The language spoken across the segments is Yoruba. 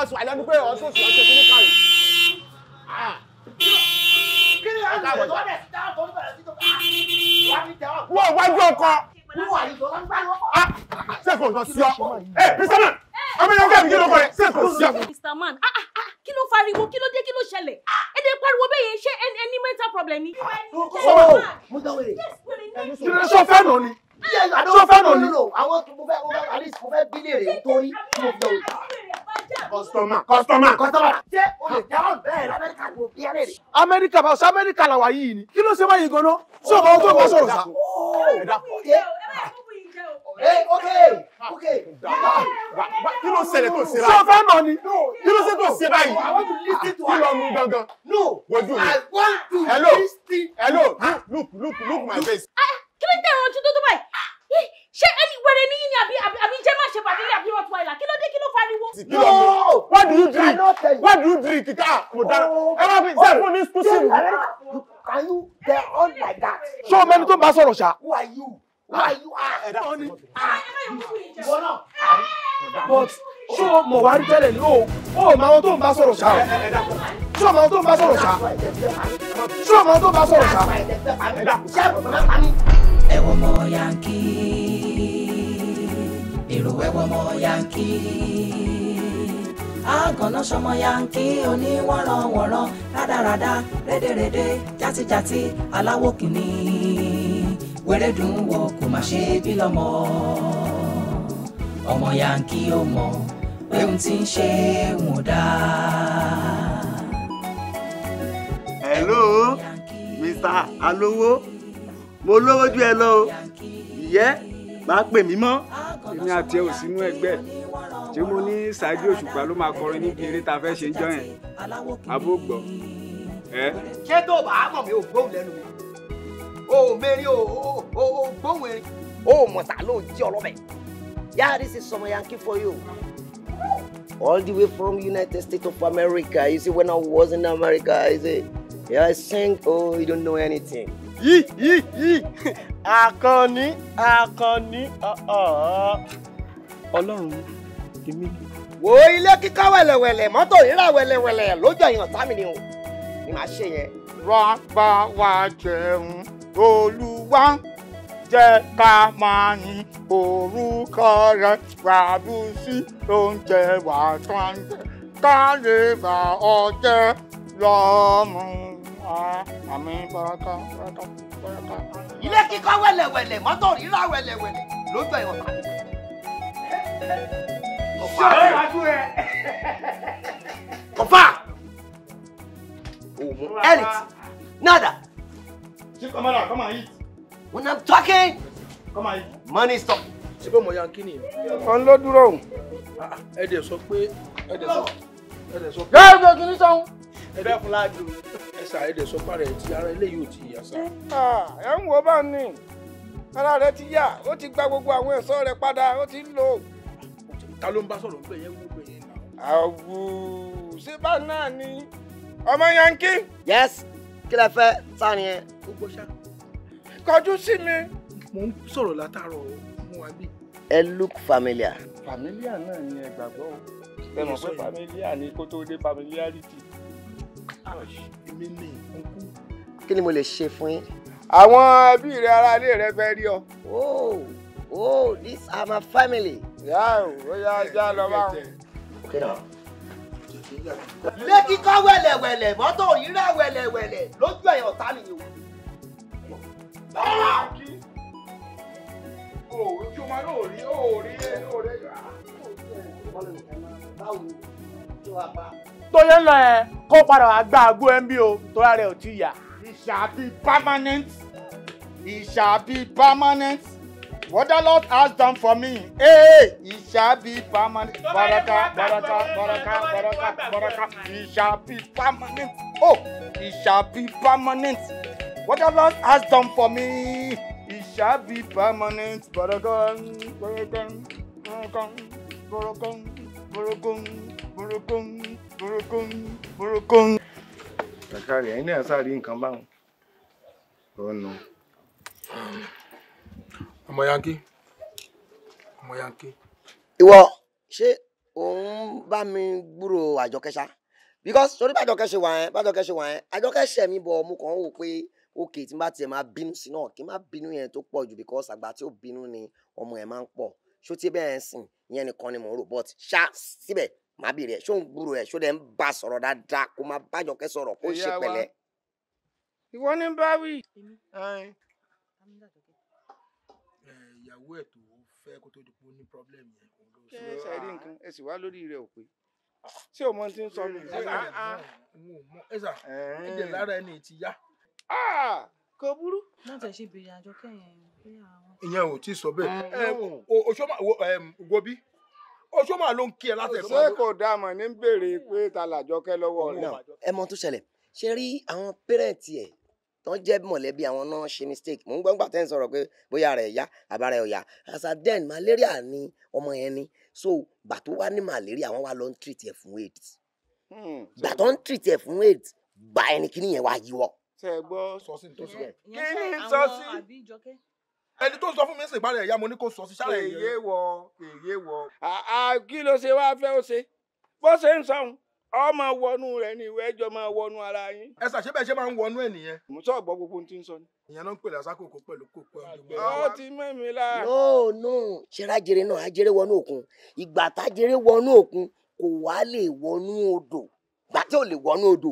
ọ̀sùn àìlẹ́nu pé ọ̀sùn sì ọ̀sẹ̀ kíní kárì. Kí ni àwọn ọ̀dọ́ rẹ̀ sí dáhùn tó ń bẹ̀rẹ̀ sí tó bá wà ní tẹ̀wọ́? Wọ́n wájú ọkọ. Wúwà yìí tó ń gbá lọ́kọ̀. Ṣé kò sọ sí ọ? Mr. Man, ọmọ yẹn kẹ́ mi kí ló kọ rẹ̀? Ṣé kò sí ọ? Mr. Man, kí ló fariwo? Kí ló dé? Kí ló ṣẹlẹ̀? Èdè pariwo bẹ́ẹ̀ yẹn ṣé ẹni mental problem ni? Mo dánwò rẹ̀. Kí ló ṣọ́ fẹ́ nù ni? Ṣọ́ fẹ́ nù ni? Àwọn tó mo fẹ́ bílé rẹ̀ nítorí mo fi dánwò. Customer. Ṣé o lè dáhùn bẹ́ẹ̀ l'Amẹ́ríkà ni mo bí ẹ̀rẹ̀ rẹ̀? Amẹ́ríkà bá ṣe Amẹ́ríkà làwà yìí ni. Kí ló ṣe báyìí gan-an? Ṣé ọmọ tó bá sọ̀rọ̀ sá? Okay. Kí ló ṣẹlẹ̀ tó ṣe báyìí? Ṣé o fẹ́ nà ni? Kí ló ṣe tó ṣe báyìí? I want to listen to Kí ló mú gangan? No. Wojú mi. I want to listen. Hello. Look my face. Kí ló dé ìrànjú tó tó báyìí? Ṣé ẹni wẹ̀rẹ̀ ní yín ni àbí jẹ́ máa ṣe pàdé àbí Rottweiler? Kí ló dé? Kí ló fariwo? No. What do you drink? What do you drink? Mo dára. Ẹ máa fi ṣe fún ní exclusive. Can you get on like that? Ṣé o mẹ́ni tó ń bá sọ̀rọ̀ ṣá? Who are you? But ṣé o mọ̀ wá rí tẹ́lẹ̀ ni o máa wọn tó ń bá sọ̀rọ̀ ṣá o? Ṣé o máa wọn tó ń bá sọ̀rọ̀ ṣá? Ṣé o máa wọn tó ń bá sọ̀rọ̀ ṣá? Ẹ wo ọmọ Yankee, èrò ẹ wo ọmọ Yankee, àgànná ṣọmọ Yankee oníwọ̀nranwọ̀nran rádaràda rédèrèdè játijàti aláwọ̀ kìíní wẹ́rẹ́dùn wọ kò má ṣe bí lọ́mọ ọmọ Yankee ó mọ̀ pé ohun tí ń ṣe wọn dáa. Hello, Mr. Alowo. Mo lówó ju ẹ lọ o. Ìyẹ́ máa pè mí mọ́. Èmi àti ẹ ò sínú ẹgbẹ́ tí mo ní Ṣáájú Òṣùpá ló máa kọrin níbi eré tá a fẹ́ ṣe ń jọ yẹn. Abó gbọ́. Ṣé tó bá mọ̀ mi ò gbóhùn lẹ́nu mi? O mẹ́rin o gbóhùn erin. O mọ̀tà ló jí ọlọ́bẹ̀. Yeah, this is some Yankee for you. All the way from United States of America. You see, when I was in America, I sang, oh, you don't know anything. Yí. Akànnì. Ọlọ́run èmi. Wo ilé kíkọ́ wẹ̀lẹ̀wẹ̀lẹ̀, mọ́tò rírà wẹ̀lẹ̀wẹ̀lẹ̀ lójú ẹ̀yàn tá mi ni o. Ni màá ṣe yẹn. Wá bá wa jẹun, Olúwa jẹ́ ká máa yin orúkọ rẹ̀, ràbùsí oúnjẹ wà tán jẹ, ká lè bá ọ jẹ lọ́mú. Àmì baraka. Ilé kíkọ́ wẹ̀lẹ̀wẹ̀lẹ̀, mọ́tò rírà wẹ̀lẹ̀wẹ̀lẹ̀ lójú ẹ̀yàn tá mi. Ọ̀fà! Anything. Nada. Come on, eat. When I'm talking, Come on, eat. money stop. Ṣé bó ọmọ Yankee ni? Ọ̀n ló dúró òun. Ẹ dẹ̀ sọ pé Gáàgbé kìíní sọ́hún. ẹ bẹ́ẹ̀ fún láàdù. Ẹ sà ẹ dẹ̀ sọ pàrọ̀ ẹ̀ tí ara ilé yóò ti yà sá. Ẹ ń wo bá ní. Ara rẹ̀ ti yá, ó ti gba gbogbo àwọn ẹ̀ṣọ́ rẹ̀ padà, ó ti ń lò. Ta ló ń bá sọ̀rọ̀ pé yẹn wó pé yẹn náà? Àwù ṣé bá náà ni. Ọmọ Yankee. Yes. Kí lẹ fẹ́ sáni ẹ? Gbogbo ṣá. Kọjú sí mi. Mo ń sọ̀rọ̀ látàárọ̀ fún wa bí. Ẹ look familiar. Familia náà ni ẹ gbàgbọ́. Ẹ mọ̀ pé familia ni kó tó dé familiarity. Èmi ni nkú. Kí ni mo lè ṣe fún yín? Àwọn ẹbí rẹ ará ilé rẹ fẹ́ rí ọ. Oh, these are my family. Ìyá ò ó yá ajá lọ bá wọn. Okay now. Ilé kíkọ́ wẹ̀lẹ̀wẹ̀lẹ̀, mọ́tò rírà wẹ̀lẹ̀wẹ̀lẹ̀ lójú ẹ̀yàn tá mi ni o. Ojú ọmọ náà rí. Tó yẹ lọ ẹ kó padà wá gba àgbo ẹ ń bí o torí rẹ ò tí yà. It shall be permanent. What the Lord has done for me, it shall be permanent. Baraka. It shall be permanent. Oh, it shall be permanent. What the Lord has done for me, it shall be permanent. Baraka. Kàkàrí ẹ̀yin náà sáré nǹkan báwọn. Ọ̀nà. Ọmọ Yankee. Ìwọ ṣé òun bá mi gbúrò Àjọkẹ́ ṣá because sórí bàjọkẹ́ ṣe wà yẹn Àjọkẹ́ ṣẹ̀ mí bọ̀ mo kàn ń wò pé òkè tí n bá tiẹ̀ máa bínú sí náà kí n má bínú yẹn tó pọ̀ jù because àgbà tí ó bínú ni ọmọ ẹ̀ máa ń pọ̀ ṣó tí bẹ́ẹ̀ ń sìn ìyẹn nìkan ni mò ń rò but ṣá síbẹ̀ má bèrè ẹ̀ ṣó ń gbúrò ẹ̀ ṣó dẹ̀ ń bá sọ̀rọ̀ dáadáa kó má bàjọkẹ́ sọ̀rọ̀ kó ṣe pẹ̀lẹ́. ìwọ ní bá wí. ìyàwó ẹ̀ tó fẹ́ kó tó di pé ó ní problem yẹn. ṣé ẹ ṣàìrí nǹkan ẹ sì wá lórí rẹ ò pé ṣé o mọ tí ń sọ mi. ẹ̀sà ẹ̀jẹ̀ lára ẹni ti yá. kò burú. wọ́n tẹ̀ ṣe bèrè Àjọkẹ́ yẹn pé àwọn. ìyẹn ò tí ì sọ bẹ́ẹ̀ wo bí oṣooṣù ló ń kí ẹ láti ẹ̀kọ́. ṣé kò dáa mọ̀ ní bèrè pé ta l'Àjọkẹ́ lọ́wọ́ rẹ̀. ẹ mọ tó ṣẹlẹ̀ ṣe rí àwọn pẹ́rẹ́ǹtì ẹ̀ tán jẹ́ mọ̀lẹ́bí àwọn náà ṣe mistake mò ń gbọ́ngbà tẹ́ ń sọ̀rọ̀ pé bóyá rẹ̀ yá àbára ẹ̀ ò yá asaden malaria ni ọmọ yẹn ni so gbà tó wá ní malaria wọ́n wá lọ ń treat ẹ̀ fún AIDS gbà tó ń treat ẹ̀ fún AIDS gbà ẹni kíní yẹn wá yíwọ́. ṣe é gbọ́ sọ́sìn tó sọ. kí ni sọ sí. ẹni tó sọ fún mi ń sìn ìbára ẹ̀yà mo ní kó sọ sí sálẹ̀ yẹn. kèye wọ. kí ló ṣe wá fẹ́ ó ṣe bó ṣe ń sọ̀hún ọmọ wọnú rẹ ni ìwé ẹjọ́ máa wọnú ara yín. ẹ ṣàṣebẹ ṣe máa ń wọnú ẹ nìyẹn. mo sọ gbọ́ gbogbo ohun tí ń sọ ni. ìyẹn ló ń pè lásàkókò pẹ̀lú kókó ọdún. ó ti mẹ́mi la. no ṣe rájèrè náà ajèrè wọnú òkun ìgbà tájèrè wọnú òkun kò wá lè wọnú odò gbà tí ò lè wọnú odò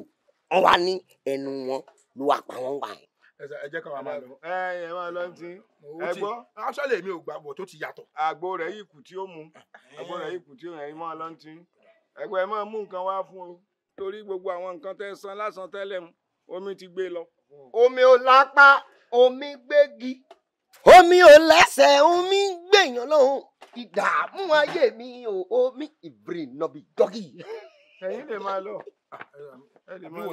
wọn wá ní ẹnu wọn ló wà pa wọn wà yẹn. ẹ jẹ́ ká wà máa lọ. ẹ máa lọ tí ẹ gbọ́. aṣọ́lẹ̀ mi ò gbàgbọ́ tó ti yàtọ̀. àgbo rẹ̀ yìí kù tí ó mu àgbo rẹ̀ yìí kù tí ó yẹn máa lọ tí ẹgbẹ́ ẹ máa mú nǹkan wá fún o torí gbogbo àwọn nǹkan tẹ́ san lásán tẹ́lẹ̀ mu omi ti gbé lọ. omi ò lápá omi gbégi omi ò lẹ́sẹ̀ omi gbèyàn lọ́hùn ìdààmú ayé mi ò omi ìbìrìnàbì dọ́gì. ẹ̀yin lè máa lọ. ẹ lè máa lọ.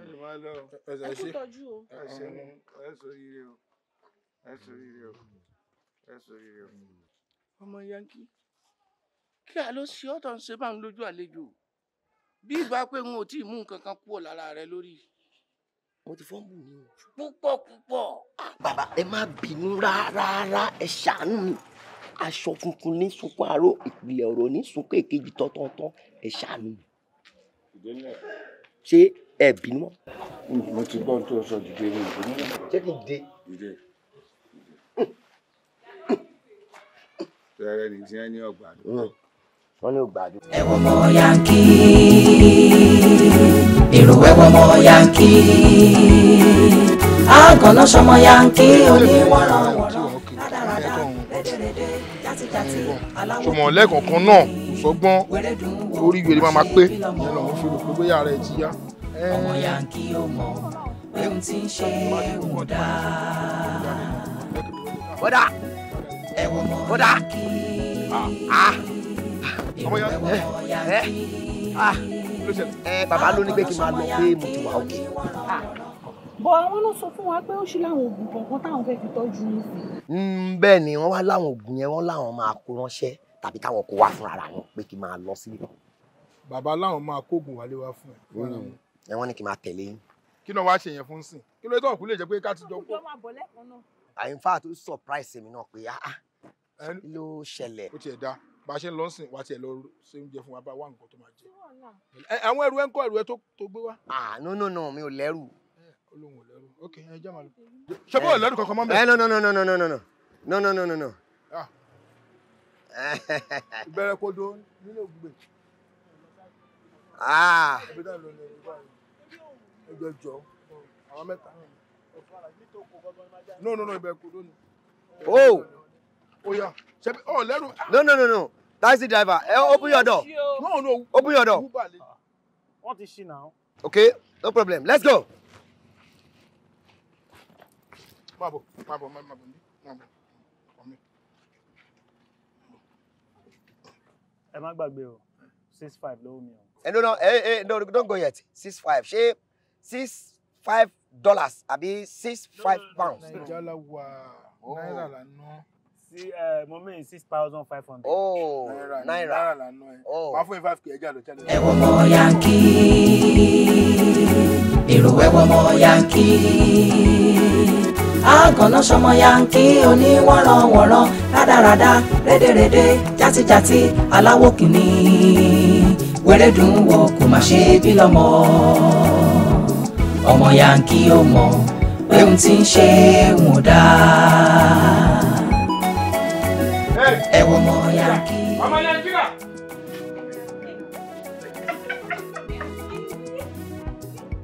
ẹ lè máa lọ. ẹ ṣe tọ́jú o. ẹ ṣe ẹ ṣoríire o ẹ ṣoríire o ẹ ṣoríire o. ọmọ Yankee kí a ló ṣe ọ́ tó ń ṣe bá ń lójú àlejò bí ìgbà pé n ò tí ì mú nǹkan kan kúrò lára rẹ lórí. mo ti fọ́n bù ní o. púpọ̀. bàbá ẹ má bínú rárá ẹ ṣàánú mi aṣọ funfun ní sunkún aró ìpìlẹ̀ ọ̀rọ̀ ní sunkún èkejì tọ́tọ́tọ́ ẹ ṣàánú mi. ṣé ẹ bínú mọ́. mo ti gbọ́ tó sọ dìde ní ìbínú. ṣé kì í dé. dìde. tẹ́rẹ́ ni tí wọ́n ní ọgbà wọ́n ní ògbàdo. ẹ wo ọmọ Yankee èrò ẹ wo ọmọ Yankee àgànná sọmọ Yankee oníwọ̀rọ̀wọ̀rọ̀ rádaràdà rédèrèdè játijàti aláwọ̀ ṣùgbọ́n lẹ́ẹ̀kọ̀ọ̀kan náà kò sọ́gbọ́n orí wèrè máa pé ìyẹn lọ́wọ́ fi rò pé bóyá ara ẹ̀ ti yá. ọmọ Yankee ó mọ pé òun ti ń ṣe òun dáa. bọ́dà ẹ wo ọmọ Yankee bàbá ló ní pé kí n máa lọ pé mo ti wà òkè. bọ̀ àwọn náà sọ fún wa pé ó ṣì láwọn oògùn kankan táwọn fẹ́ fi tọ́jú yín sí. bẹ́ẹ̀ ni wọ́n wá láwọn oògùn yẹn wọ́n láwọn máa kó ránṣẹ́ tàbí káwọn kó wá fúnra wọn pé kí n máa lọ sílé. bàbá láwọn máa kóògùn wálé wá fún ẹ wọ́n ní kí n máa tẹ̀lé yín. kí náà wá ṣe yẹn fún sìn kí ló tó ọ̀kú lè jẹ́ pé ká ti jọ kó. àyìnfà tó surprise mi náà pé kí ló ṣẹlẹ̀. ó tiẹ̀ dá bá a ṣe ń lọ sìn wá tiẹ̀ lọ ṣe oúnjẹ fún wa bá wà nǹkan tó máa jẹ. àwọn ẹrù ẹ ń kọ́ ẹrù ẹ tó gbé wá. no mi ò lẹ́rù. olóhùn ò lẹ́rù ok ẹ jẹ́ màá lọ. ṣé bó lẹ́rù kankan mọ́ mẹ́. no. ìbẹ̀rẹ̀ kodo nínú Ògùngbè. ẹgbẹ́ jọ àwọn mẹ́ta. no ìbẹ̀rẹ̀ kodo ni. Oh yeah. Oh, No. Taxi driver, open your door. No. Open your door. What is she now? Okay, no problem. Let's go. Mabo. Ẹ má gbàgbé o. 6'5" lówó mi o. No, don't go yet. 6'5". Ṣé $65 àbí £65? Náírà la ná. Mo mean 6,500. Oh, Naira. Wàá fún 5K ẹja lọ tẹ́lẹ̀. ẹ wo ọmọ Yankee èrò ẹ wo ọmọ Yankee àgànná sọmọ yankí oníwọ̀nranwọ̀nran rádaràda rédèrèdè játijàti aláwọ̀ kìíní wẹ́rẹ́dùn wọ kò má ṣe bí lọ́mọ ọmọ yankí ó mọ̀ pé òun ti ń ṣe wọn dá ẹ wọ ọmọ yankí. ọmọ yankí rà.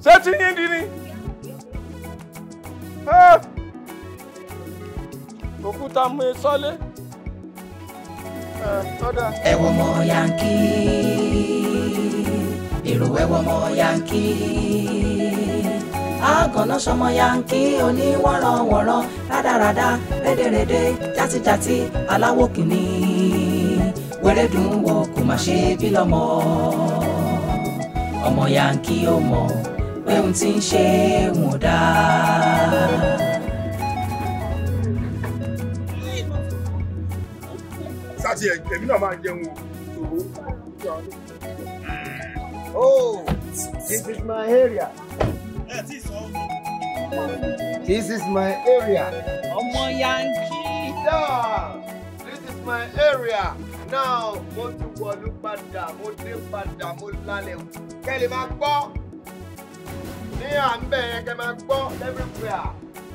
ṣé tí yín di ni. òkúta mú e sọ́lé. ẹ wọ ọmọ yankí èrò ẹ wọ ọmọ yankí àgànná sọmọ yankí oníwọ̀nranwọ̀nran rádaràda rédèrèdè játijàti aláwọ̀ kìíní wẹ́rẹ́dùn wọ kò má ṣe bí lọ́mọ ọmọ yankí ó mọ̀ pé òun ti ń ṣe wọn dá. sátì ẹ̀mí náà máa jẹun o. Oh, this is my area. This is my area. Ọmọ yankí. Yeah, this is my area. Now, mo ti wọ̀lú padà, mo dé padà, mo lálẹ́. Kẹ́ lè máa gbọ́. Ní à ń bẹ̀ yẹn kẹ́ máa gbọ́ everywhere.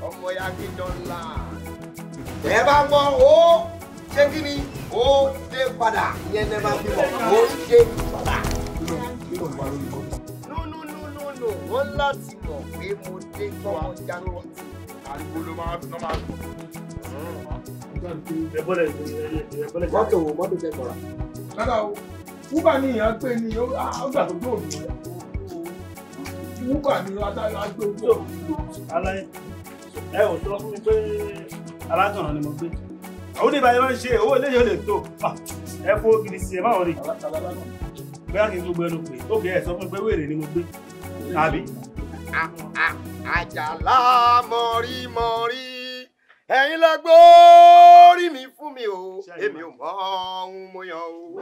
Ọmọ yankí don land. Ẹ bá gbọ́ ó ṣé kí ni ó dé padà. Ìyẹn ní ẹ máa fi mọ̀ ó dé padà. No, wọ́n láti mọ̀ pé mo dé tọ́mọ jáde. Àrígbó ló máa ń máa ń. Mọ́tò jẹ́ kọ̀ra. Rárá o, Wúbà ni ìyá gbé ni ó gbà tó gbé òbí rẹ̀. Wúbà ni agbé òbí rẹ̀. Aláyé, ẹ ò sọ fún mi pé alágànná ni mo gbé. Àwọn oníbà yẹn máa ń ṣe owó ilé yóò lè tó. Ẹ fowó gidi sí ẹ má wọrí. Bóyá kí n gbogbo ẹnu pè ó kẹ́ ẹ sọ fún mi pé wèrè ni mo gbé. Àbí? Àjàlá mọ̀rí ẹ̀yin lọ gbórí mi fún mi o èmi ò mọ ohun mo yan o.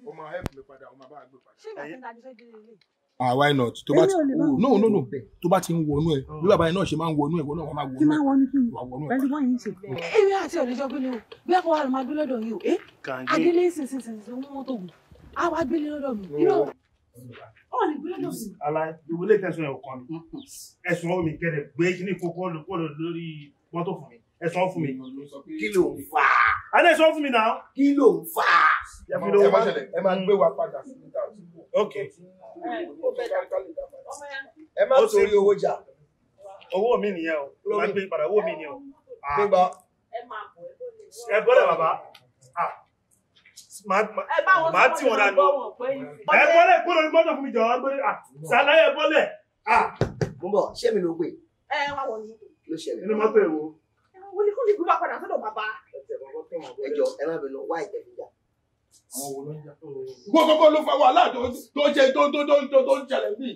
Ó máa help mi padà, ó máa bá a gbé padà. Ṣé ìgbà tí ń dájú fẹ́ délé ilé? Why not? Tó bá ti no. Tó bá ti ń wọnú ẹ, bí bàbá yẹn náà ṣe máa ń wọnú ẹ, wọnú ẹ wọ́n máa wọnú ẹ. Kí máa wọnú kí ni? Wọnú ẹ. Pẹ̀lú bọ́ yìí ń ṣe. Èmi àti ọ̀lẹ́jọ́ gbé ni o. Bí àpò wa ló máa gbé lọ́dọ̀ yìí o. Adélé sísinsin ló mú mọ́tò gùn. A wá gbélé lọ́dọ̀ mi. Irọ́ ọ̀ lè gbé lọ́dọ̀ mi. Aláyé, ìwọlé tẹ̀sán ẹ̀ ọ̀kan mi. Ẹ̀sùn ọ̀hún mi kẹ́lẹ̀ gbé kíní kókó lórí mọ́tò fún mi. Ẹ̀sùn fún mi. Kí ló ń fà? Adé sọ fún mi náà. Kí ló ń fà? Ẹ máa gbé wa padà sí níta. Ok. Ẹ má torí owó jà. Owó mi nìyẹn o. Ó máa gbé padà owó mi nìyẹn o. Gbígbọ́. Ẹ bọ́lẹ̀ bàbá. Màá tí wọn dànù. Ẹ bọ́lẹ̀ kúrò ní mọ́tò fún mi jọ̀wọ́ gbé. Ṣàlàyé bọ́lẹ̀. Mo bọ̀, ṣé mi ló gbé? Wá wọ̀ ní. Ló ṣẹlẹ̀. Inú mọ́tò èwo. Wọ́n ní kó lè gbúdọ̀ padà sọ́dọ̀ bàbá. Ẹ jọ ẹ má bínú wá ìtẹ̀fíjà. Gbogbo ló fa wàhálà tó ń ṣẹlẹ̀ bí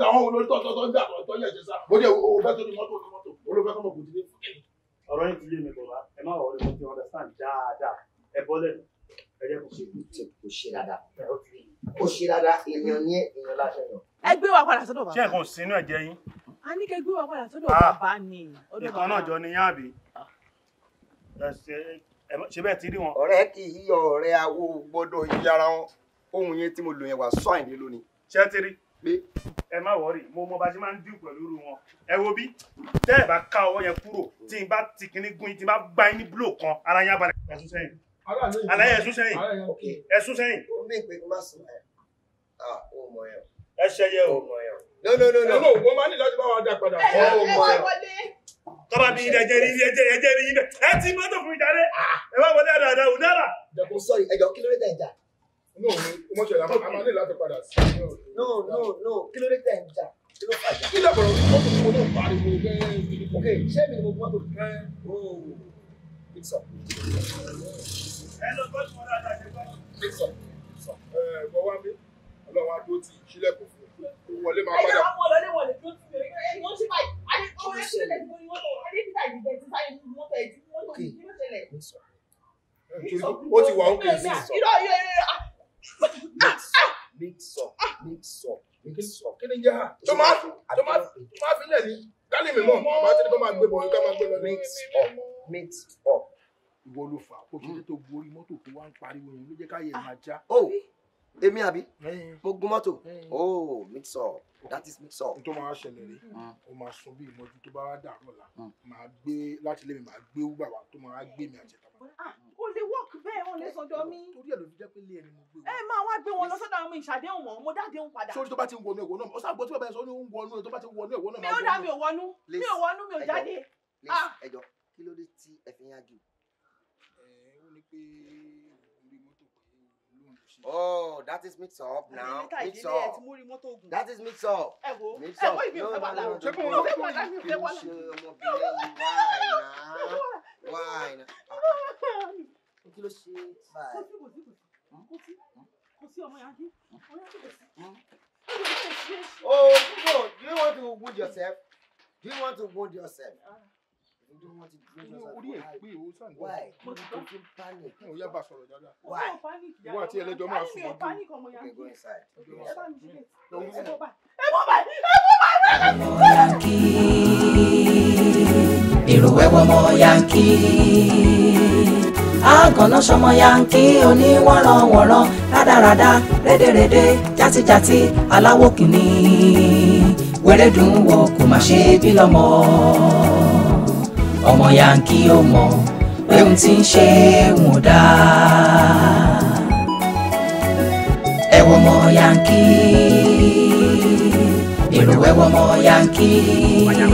àwọn olórí tó ń dà tó yẹ ṣe sá. Mo dé owó fẹ́ tó ní mọ́tò olóòfẹ́ kọ́mọ kò dídé fún kẹ́yìn. Ọ̀rọ̀ yìí ti lé mi bọ̀wá. Ẹ má wọlé mo ti understand dáadáa. Ẹ bọ́lẹ̀. Ẹ jẹ́ kó ṣe kò ṣe dáadáa. Ó ṣe dáadáa èèyàn ní èèyàn láṣẹ yàn. Ẹ gbé wa padà sọ́dọ̀ bàbá. ṣé nǹkan sínú ẹ̀jẹ̀ yín. A ní kẹ́ gbé wa padà sọ́dọ̀ bàbá ni. Nǹkan náà jọ ní yán àbí. Ṣé bẹ́ẹ̀ ti rí wọn. Ọ̀rẹ́ kì í yọ ọ̀rẹ́ awo gbọ́dọ̀ yí ara wọn. Ohun yẹn tí mo lò yẹn wà sọ àìní lónìí. Ṣé ti rí? Pé ẹ má wọrí, mo mọ bá ṣe máa ń dín pẹ̀lú irú wọn. Ẹ wo bí tẹ́ ẹ bá ká ọwọ́ yẹn kúrò tí n bá ti kíní gún yín tí n bá gbá yín ní búlò kan ara yín abalẹ̀. Ẹ̀sùn sẹ́yìn. Àlàyé ẹ̀sùn sẹ́yìn. Ẹ̀sùn sẹ́yìn. ó ń bí pé kó má sùn ẹ̀. Ó mọ ẹ̀. Ẹ ṣẹyẹ o. No. Mo máa ní láti bá wa dá padà. Ó mọ ẹ̀. Tọ́ba mi ilẹ̀ ẹ̀jẹ̀ rí yín bẹ́ẹ̀. Ẹ ti mọ́tò fún mi jáde. Ẹ wá wọlé àdáadáa ò dára. Jẹ̀kú sọ̀rì ẹ̀jọ̀ kí ló dé tẹ̀ ń jà? No, mo ṣe la máa ní láti padà sí. No, kí ló dé tẹ̀ ń jà? Kí ló fà jà? Kí lè bọ̀rọ̀ ní mọ́tò tí mo náà pariwo bẹ́ẹ̀. Ok, ṣé mi ni mo gbọ́ tó fẹ́? Mix-up. Ẹ lọ gbọ́ tí wọ́n dáadáa ṣe gbọ́. Mix-up. Bọ̀ wá mi, ọlọ́run á dúró ti ìṣílẹ̀kùn fún un. Ó wọlé máa padà. Ẹ̀jẹ̀ wọn mọ̀ lọ́lé wọlé tó ti bẹ̀rẹ̀ ẹ̀yìn wọ́n ṣe báyìí. Adé ọmọ ẹ̀ sílẹ̀ ní gbogbo mọ́tò. Adé bí táyì bẹ̀rẹ̀ ti sáyé nínú mọ́tò ẹ̀ tí mọ́tò kí ló ṣẹlẹ̀. Ó ti wà ókè sí ìsọ̀. Mix-up. Kí ni jẹ́ ha? Tó máa fi lẹ̀ ní. Kálí mi mọ̀, màá ti ní kó máa gbé bọ̀ ká máa gbé lọ. Mix up. Ìwọ ló fà á, kó kí n tó gorí mọ́tò tó wá ń pariwo yẹn ló jẹ́ káyé máa já. Oh, èmi àbí? Mo gun mọ́tò. Oh, mix up. That is mix up. N tó máa ṣẹlẹ̀ rí, o máa sun bí ìmọ̀jú tó bá wá dàrú ọ̀la. Màá gbé láti ilé mi, màá gbé Uber wá tó máa gbé mi àti ìtàbá. O lè work bẹ́ẹ̀, o lè sọ̀dọ̀ mi. Torí ẹ̀ ló fi jẹ́ pé ilé ẹni mo gbé wọn. Ẹ máa wá gbé wọn lọ sọ́dọ̀ àwọn ìṣàdéhùn wọn, mo dáadéhùn padà. Sórí tó bá ti ń wọnú ẹ̀wọ̀ náà, ọ̀sán àgbọ̀ tí bàbá ẹ̀ sọ ní ń wọnú ẹ̀ tó bá ti wọnú ẹ̀wọ̀ náà. Mi ò dá mi ò wọnú, mi ò wọnú, mi ò jáde. Ẹjọ́, kí ló dé tí ẹ fi ń yájú? Ó ní pé orí mọ́tò pé lóun ló ṣe. Oh, that is mix up now. Mix up. That is mix up. Mix Ẹ up. wo ìbí ò fẹ́ wà lára. No. Mi ò fẹ́ wà lára, mi ò fẹ́ wà lára. Why now? Kí ló ṣe báyìí? Kò sí ọmọ Yankee. Oh, no. Do you want to wound yourself? Do you want to wound yourself? You don't want to wound yourself. Why? You don't panic. Ó yá bá sọ̀rọ̀ dáadáa. Why? Ìwọ àti ẹlẹ́jọ́ máa sùn mọ́jú. Okay, go inside. Ọmọ Yankee, èrò ẹ̀wọ̀ ọmọ Yankee, àgànná ṣọmọ Yankee oníwọ̀nranwọ̀nran rádaràda rédèrèdè játijàti aláwọ̀ kìíní wẹ́rẹ́dùn wọ kò má ṣe bí lọ́mọ. Ọmọ Yankee ó mọ̀ pé ohun tí ń ṣe wọn dá. Ẹ̀wọ̀ ọmọ Yankee, èrò ẹ̀wọ̀ ọmọ Yankee,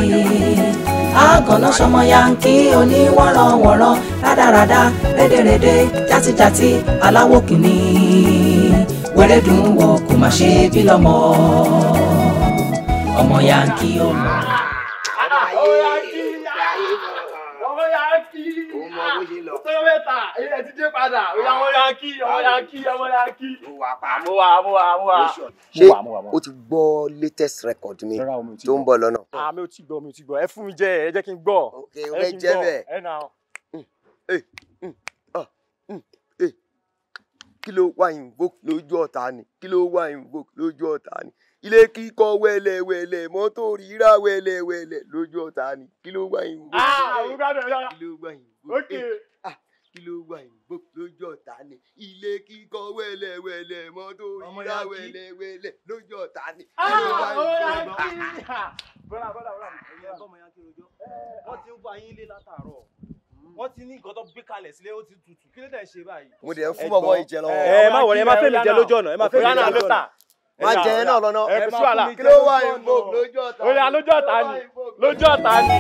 àgànná ṣọmọ Yankee oníwọ̀nranwọ̀nran rádaràda rédèrèdè játijàti aláwọ̀ kìíní wẹ́rẹ́dùn wọ kò má ṣe bí lọ́mọ. Ọmọ Yankee ó mọ̀. Ṣé o ti gbọ́ latest record mi tó ń bọ̀ lọ́nà? Mi ò tí gbọ́. Ẹ fún mi jẹ́ ẹ jẹ́ kí n gbọ́. Ok, o fẹ́ jẹ́ bẹ́ẹ̀. Kí ló wà invoke lójú ọ̀tá ni? Kí ló wà invoke lójú ọ̀tá ni? Ilé kíkọ́ wẹ́lẹ̀wẹ́lẹ̀, mọ́tò rírà wẹ́lẹ̀wẹ́lẹ̀ lójú ọ̀tá ni. Kí ló wà invoke? Kí ló wà invoke? Kí ló wà invoke lójú ọ̀tá ni? Ilé kíkọ́ wẹ́lẹ̀wẹ́lẹ̀, mọ́tò rírà wẹ́lẹ̀wẹ́lẹ̀ lójú ọ̀tá ni. Kí ló wà invoke? Wọ́n ti ń bá yín lé látàárọ̀. Wọ́n ti ní nǹkan tó gbé kalẹ̀ sílé ó ti tutù. Kí ló dẹ̀ ṣe báyìí? Mo dẹ̀ ń fún bọ̀bọ̀ ìjẹ lọ́wọ́. Ẹ má wọlé, ẹ má fẹ́ mi jẹ lójú ọ̀nà. Ẹ má fẹ́ mi jẹ lójú ọ̀nà. Má jẹ ẹ náà lọ́nà. Ẹ kò sí wàhálà. Kí ló wà invoke lójú ọ̀tá ni? Oya lójú ọ̀tá ni. Lójú ọ̀tá ni.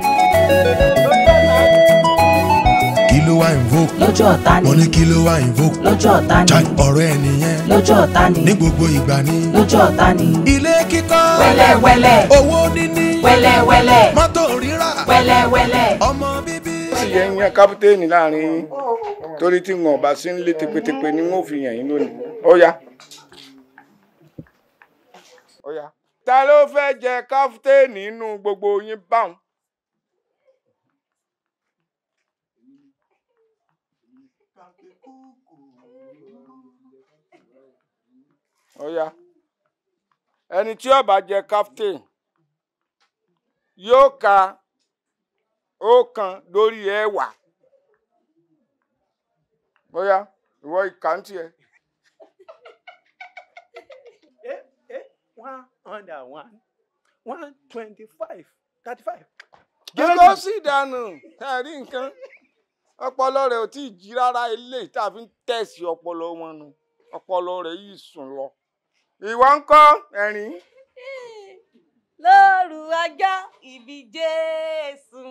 Kí ló wá invoke? Lójú ọ̀tá ni. Mo ní kí ló wá invoke? Lójú ọ̀tá ni. Ọ̀rọ̀ ẹ nìyẹn. Lójú ọ̀tá ni. Ní gbogbo ìgbà ni. Lójú ọ̀tá ni. Ilé kíkọ́. Wẹ́lẹ́wẹ́lẹ́. Owó níní. Wẹ́lẹ́wẹ́lẹ́. Mọ́tò rírà. Wẹ́lẹ́wẹ́lẹ́. Ọmọ bíbí. Sì yẹn yan kápítẹ́ẹ̀nì láàrin yín torí tí wọn bá sí ń lé tepetepe ni wọn ò fi yàn yín lónìí. Ó yá. Ta ló fẹ́ jẹ kápítẹ́ẹ̀nì nínú gbogbo yín báwọn? Ó yá. Ẹni tí ó bá jẹ kápítẹ́ẹ̀nì yóò ka ọ̀kan lórí ẹ̀wà. Bóyá ìwọ ìkàntì ẹ. 101, 125, 35. Gẹ́gọ́ sí ìdánù ẹ̀rí nǹkan. Ọpọlọ rẹ̀ ò tí ì jí rárá ilé tá a fi ń tẹ̀sí ọpọlọ wọn nu. Ọpọlọ rẹ̀ yìí sùn lọ. Ìwọ ń kọ́ ẹ̀rín. Lóru ọjọ́ ìbí Jésù,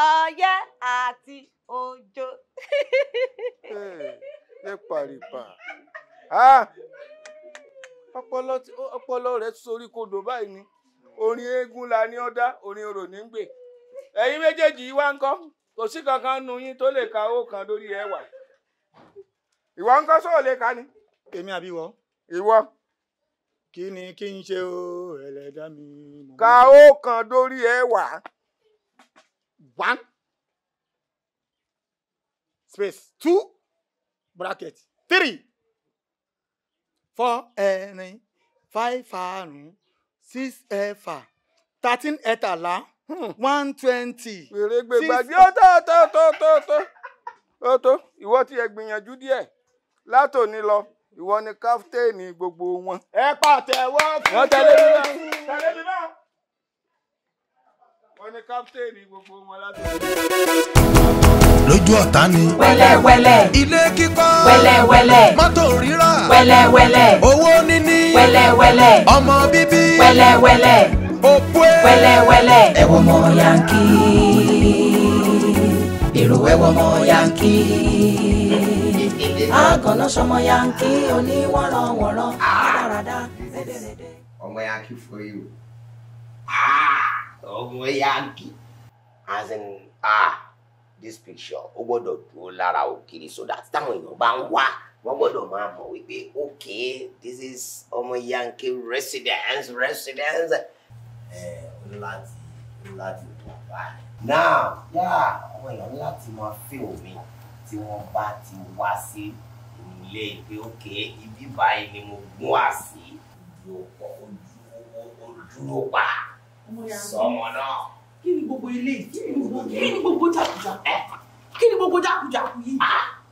ọyẹ́ àti òjò. Ẹ paripa. Ọpọlọ rẹ̀ sorí kodò báyìí ni. Orin eégún la ní ọ̀dá, orin orò ní gbè. Ẹ̀yin méjèèjì yìí wá ń kọ́. Kò sí kankan nu yín tó lè ka ọ̀kan lórí ẹ̀wà. Ìwọ ń kọ́ sóò lè ka ni. Èmi àbí wọ. Ìwọ. Kí ni kí n ṣe o ẹlẹ́dá mi. Ka ọ̀kan lórí ẹ̀wà. 1 space 2 bracket 3 4 ẹ̀rin 5 àrún 6 ẹ̀fà 13 ẹ̀tàlá 120. Wèrè gbègbàdì ó tó ìwọ tí ẹ gbìyànjú díẹ̀ látòní lọ ìwọ ni káfíńtẹ́ẹ̀nì gbogbo wọn. Ẹ pàtẹ́wọ́ fún wọ́n tẹ̀lé mi náà. Tẹ̀lé mi náà. Wọ́n ní káfíńtẹ́ẹ̀nì gbogbo wọn látòní. Lójú ọ̀tá ni. Wẹ́lẹ́wẹ́lẹ́. Ilé kíkọ́. Wẹ́lẹ́wẹ́lẹ́. Mọ́tò rírà. Wẹ́lẹ́wẹ́lẹ́. Owó níní. Wẹ́lẹ́wẹ́lẹ́. Ọmọ bíbí. Wẹ́lẹ́wẹ́lẹ́. Òpó ẹ̀. Wẹ́lẹ́wẹ́lẹ́. Ẹ wo ọmọ Yankee. Èrò ẹ wo ọmọ Yankee. Àgànná sọmọ Yankee oníwọ̀nrọ̀wọ̀nrọ̀ rádaràdá rédèrèdè. Ọmọ Yankee for you. Ọmọ Yankee. As in, this picture, ó gbọ́dọ̀ dúró lára ògiri so that táwọn èèyàn bá ń wá, wọ́n gbọ́dọ̀ máa mọ̀ wípé okay, this is Ọmọ Yankee residence. Láti wọ̀ báyìí. Now, àwọn èèyàn ní láti máa fẹ́ omi tí wọ́n bá ti wá sí ilé ìpè òkè ibi báyìí ni mo gún wá sí ojúló pa sọmọ náà. Kí ni gbogbo ilé? Kí ni gbogbo jákujàku? Kí ni gbogbo jákujàku yìí?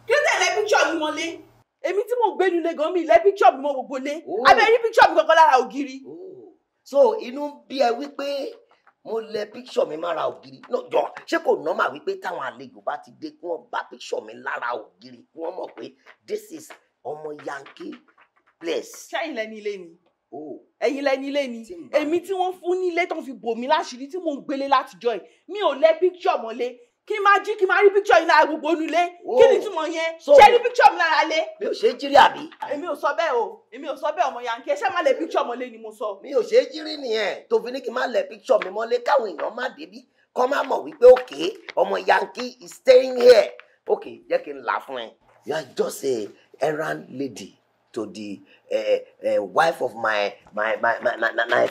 Kí ló tẹ̀lé píkṣọ̀ mi mọ́lé? Èmi tí mo gbé nílé gan mi ilé píkṣọ̀ mi mọ́ gbogbo lé. Abẹ́ rí píkṣọ̀ mi kankan lára ògiri. So inú bí ẹ wípé mo lẹ píkṣọ̀ mi mára ògiri jọ ṣé kò nọ́mà wípé táwọn àlejò bá ti dé kí wọ́n bá píkṣọ̀ mi lára ògiri kí wọ́n mọ̀ pé this is Ọmọ Yankee place. Ṣẹ́yìn lẹ́ni ilé ni. Ẹ̀yin lẹ́ni ilé ni. Èmi tí wọ́n fún nílé tó fi bò mí láṣìírí tí mò ń gbélé látijọ́ ẹ̀ mi ò lẹ píkṣọ̀ mọ́lé kí n máa jí kí n máa rí píkṣọ̀ yìí lára gbogbo onú ilé kí ni túmọ̀ yẹn ṣé rí píkṣọ̀ mi lára lé. Mi ò ṣe é jírí àbí. Èmi ò sọ bẹ́ẹ̀ o èmi ò sọ bẹ́ẹ̀ Ọmọ Yankee ẹ ṣé má lẹ píkṣọ̀ mọ́lé ni mo sọ. Mi ò ṣe é jírí nìyẹn tó fi ní kí n má lẹ píkṣọ̀ mi mọ́lé káwọn èèyàn má débí kọ́ má mọ̀ wípé okay Ọmọ Yankee is staying here. Okay, jẹ́ kí n là fún ẹ. You are just a errand lady to the wife of my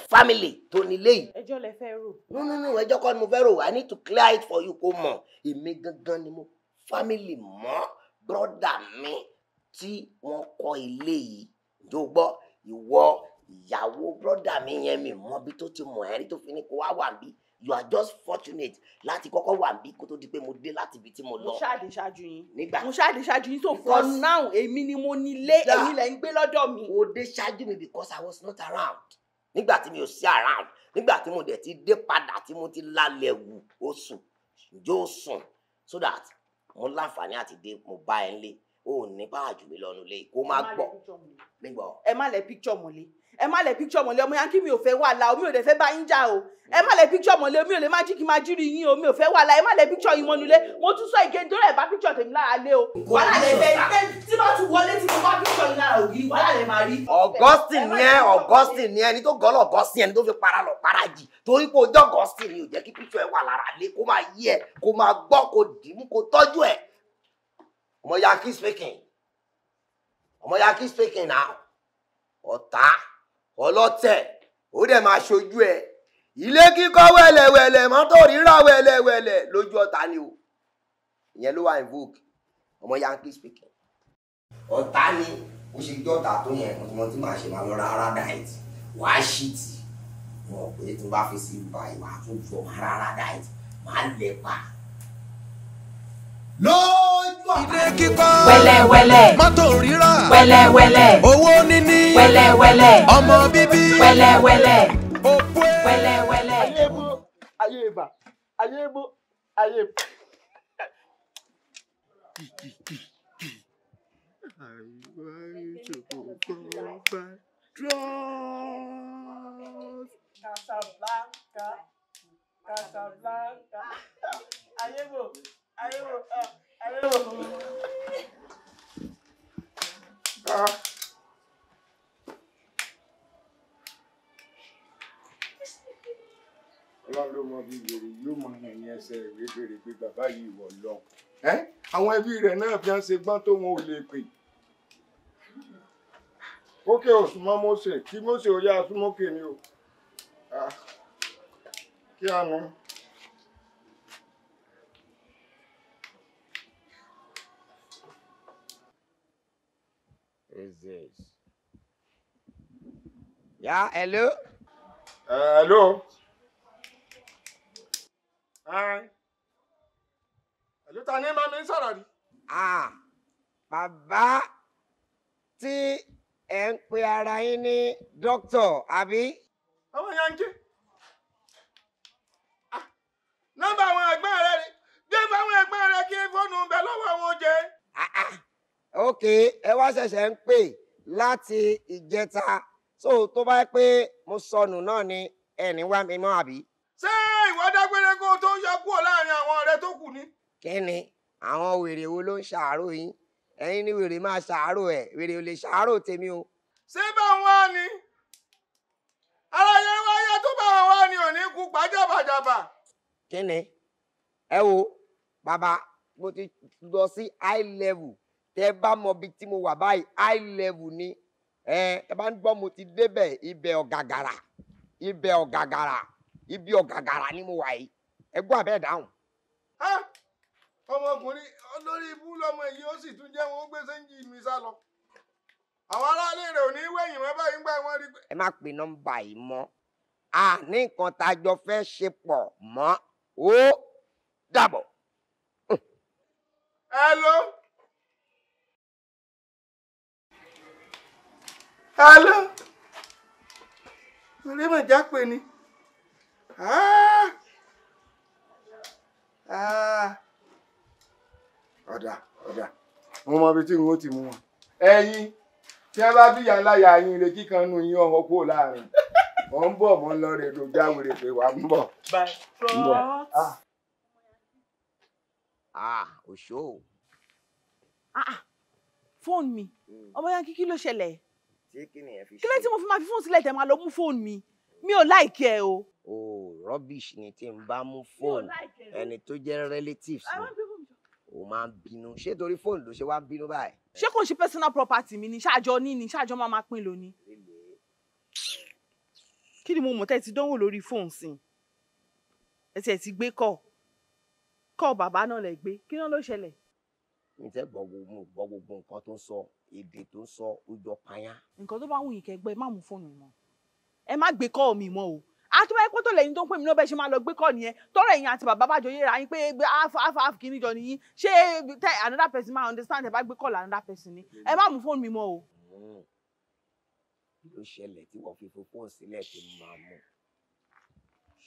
family tó nílé yìí. Ẹjọ́ lẹ fẹ́ rò. No, ẹjọ́ kọ́ ni mo fẹ́ rò. I need to clear it for you kó mọ̀. Èmi gangan ni mo family mọ́ brother mi tí wọ́n kọ́ ilé yìí. Ǹjọ́ gbọ́ ìwọ ìyàwó brother mi yẹn mi mọ bí tó ti mọ̀ ẹ́rí tó fi ní kó wá wà bí. You are just fortunate láti kọ́kọ́ wà bí kó tó di pé mo dé láti ibi tí mo lọ. Mo ṣáàdì ṣáájú yín. Nígbà mo ṣáàdì ṣáájú yín so for now èmi ni mo nílé ẹ̀yin lẹ ń gbé lọ́dọ̀ mi. O dé ṣáájú mi because I was not around. Nígbà tí mi ò sí around nígbà tí mo dẹ̀ ti dé padà tí mo ti lálẹ́ wù ó sùn ǹjọ́ ó sùn so that mo láǹfààní àti dé mo bá ẹ lé o ní bá àjù mi lọ́nu lé kó má gbọ́. Ẹ má lẹ picture mọ́lé ẹ má lẹ picture mọ́lé Ọmọ Yankee mi ò fẹ́ wàhálà omi ò dẹ̀ fẹ́ bá yín jà o ẹ má lẹ picture mọ́lé omi ò lè má jí kí n má jírí yín o mi ò fẹ́ wàhálà ẹ má lẹ picture yín mọ́nulé mo tún sọ ìgé nítorí ẹ bá picture tèmi lára lé o wàhálà lè fẹ́ tí bá tún wọlé tí mo bá picture yín lára ògiri wàhálà lè máa rí. Augustine ni ẹni tó gọ́lọ̀ Augustine ẹni tó fi para lọ para jì torí pé ojú Augustine ni ò jẹ́ kí picture ẹ wà lára lé kó máa yí ẹ kó máa gbọ́ kó dìímú kó tọ́jú ẹ. Ọmọ Yankee speaking now ọ̀tá ọlọ́tẹ̀ ó dẹ̀ máa ṣojú ẹ̀ ilé kíkọ́ wẹ̀lẹ̀wẹ̀lẹ̀ mọ́tò rírà wẹ̀lẹ̀wẹ̀lẹ̀ lójú ọ̀tá ni o ìyẹn ló wà invoke Ọmọ Yankee speaking ọ̀tá ni ó ṣe gbé ọ̀tá tó yẹn mo ti máa ṣe máa lọ rárá diet wàá ṣìtì wọn pé tí n bá fi sí ibà ìwà tó jọ rárá diet máa lẹ̀ pa lójú ọ̀tá. Ilé kíkọ́. Wẹ́lẹ́wẹ́lẹ́. Mọ́tò rírà. Wẹ́lẹ́wẹ́lẹ́. Owó níní. Wẹ́lẹ́wẹ́lẹ́. Ọmọ bíbí. Wẹ́lẹ́wẹ́lẹ́. Òpó ẹ̀. Wẹ́lẹ́wẹ́lẹ́. Ayé bó ayé ibà ayé bó ayé. Casablanca. Ayé bó. Ọlọ́run ló mọ bí wèrè yóò mọ ẹ̀yìn ẹsẹ̀ ìwé bèrè pé bàbá yìí wọ̀ lọ. Àwọn ẹbí rẹ̀ náà fi ń ṣe gbọ́n tó wọn ò lè pè. Ókè òsùnmọ́ Mósè kí Mósè ó yá súnmọ́kè ni o. Kí àná. Is this? Yeah, hello? Hello? Ẹ̀lú ta ní máa mi ń sọ̀rọ̀ rí. Bàbá tí ẹ̀ ń pe ara yín ní dókítà àbí? Ọmọ Yankee. Nọ́mbà àwọn ẹ̀gbọ́n rẹ̀ rí. Gbé fáwọn ẹ̀gbọ́n rẹ̀ kí fóònù ń bẹ lọ́wọ́ àwọn jẹ. Ok, ẹ wá ṣẹ̀ṣẹ̀ ń pè láti ìjẹta. So tó bá yẹ pé mo sọnù náà ni ẹni wá mi mọ́ àbí? Ṣé ìwọ dágbére kó tó yọ kúrò láàrin àwọn ọ̀rẹ́ tó kù ni? Kí ni àwọn wèrè wo ló ń ṣàárò yín? Ẹ̀yin ni wèrè máa ṣàárò ẹ̀, wèrè ò lè ṣàárò tèmi o. Ṣé bá wọn wá ni? Ara yẹn wáyé tó bá wọn wá ni ò ní kú pàjábàjàbà. Kí ni? Ẹ wo bàbá mo ti lọ sí high level. Tẹ bá mọ ibi tí mo wà báyìí high level ni. Ẹ bá ń gbọ́ mo ti débẹ̀ ibẹ̀ ọ̀gàgàrà. Ibẹ̀ ọ̀gàgàrà. Ibi ọ̀gàgàrà ni mo wà yìí. Ẹ gbọ́ àbẹ́ dáhùn. Ọmọkùnrin olórí ibú lọmọ yìí ó sì tún jẹ́ wọn ó gbé sẹ́ńjì mi sá lọ. Àwọn aráalé rẹ̀ ò ní wẹ̀yìn mọ́ báyìí ń gbà wọ́n rí pé. Ẹ má pe nọ́mbà yìí mọ́. Ní nǹkan tá a jọ fẹ́ ṣe pọ̀ mọ́. Ó dàbọ̀. Hello. Hello. Orí mà já pé ni. Ọ̀dà. Mo mọ ibi tí n ó ti mú wọn. Ẹ̀yin tí ẹ bá bíyà láyà yín lè kíkan nù yín ọ̀hún kúrò láàrin. Mo ń bọ̀ mo ń lọ rè ló jáwèrè pé wà ń bọ̀. Òṣó. Fóònù mi. Ọmọ Yankee kí ló ṣẹlẹ̀? Kí ni ẹ fi ṣe? Kí ló tí mo fi máa fi fóònù sílẹ̀ tẹ̀ máa lọ mú fóònù mi? Mi ò láìkí ẹ o. Rubbish ni tí n bá mú fóònù ẹni tó jẹ́ relatives ni. O máa ń bínú. Ṣé torí fóònù ló ṣe wá ń bínú báyìí? Ṣé kò ṣe personal property mi ni? Ṣáàjọ ní ni? Ṣáàjọ máa pín lóní? Kí ni mo mọ̀ tẹ́ ti dánwò lórí fóònù sí? Ẹ ti gbé kọ́ bàbá náà lẹ gbé. Kí náà ló ṣẹlẹ̀? Mi tẹ́ gbọ́ gbogbo nǹkan tó ń sọ, èdè tó ń sọ, ó jọ payá. Nǹkan tó bá wù yín kẹgbẹ́ má mú fóònù mi mọ́. Ẹ má gbé kọ́ mi mọ́ o. Àti báyìí pọ́tò lẹ́yìn tó ń pè mí náà bẹ́ẹ̀ ṣe máa lọ gbé kọ́ nìyẹn. Tọ́rọ̀ ẹ̀yin àti bàbá bàjọ́ yéra yín pé half kìíní jọ nìyí. Ṣé another person máa understand ẹ bá gbé kọ́ another person ni? Ẹ má mú fóònù mi mọ́ o. Kí ló ṣẹlẹ̀ tí wọ́n fi fóònù sílẹ̀ tí mo máa mú?